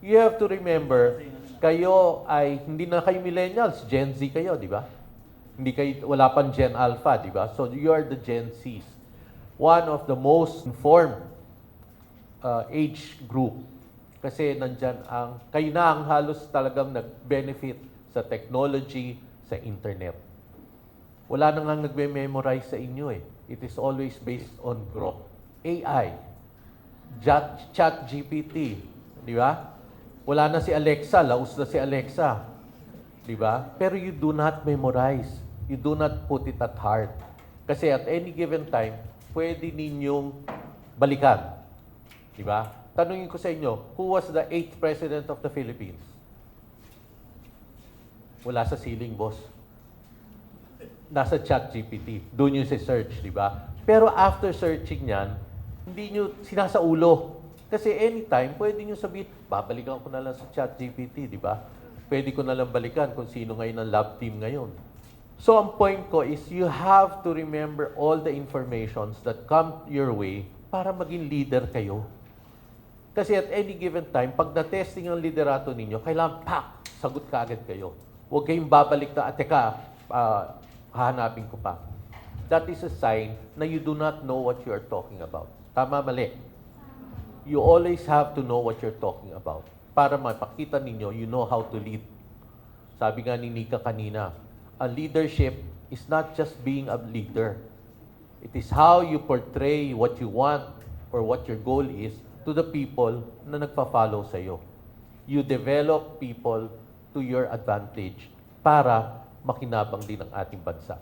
You have to remember, kayo ay, hindi na kayo millennials, Gen Z kayo, di ba? Hindi kayo, wala pang Gen Alpha, di ba? So you are the Gen Zs. One of the most informed age group. Kasi nandyan kayo na ang halos talagang nag-benefit sa technology, sa internet. Wala na nga nagme-memorize sa inyo eh. It is always based on growth. AI, chat GPT, di ba? Wala na si Alexa, laos na si Alexa. Di ba? Pero you do not memorize. You do not put it at heart. Kasi at any given time, pwede ninyong balikan. Di ba? Tanungin ko sa inyo, who was the 8th President of the Philippines? Wala sa ceiling, boss. Nasa chat GPT. Doon yung search, di ba? Pero after searching yan, hindi nyo sinasaulo. Kasi anytime, pwede nyo sabihin, babalikan ko na lang sa chat GPT, di ba? Pwede ko na lang balikan kung sino ngayon ang lab team ngayon. So, ang point ko is you have to remember all the informations that come your way para maging leader kayo. Kasi at any given time, pag na-testing ang liderato ninyo, kailangan, sagot ka agad kayo. Huwag kayong babalik na, teka, hahanapin ko pa. That is a sign na you do not know what you are talking about. Tama, mali. You always have to know what you're talking about para mapakita ninyo, you know how to lead. Sabi nga ni Nika kanina, a leadership is not just being a leader. It is how you portray what you want or what your goal is to the people na nagpa-follow sa iyo. You develop people to your advantage para makinabang din ang ating bansa.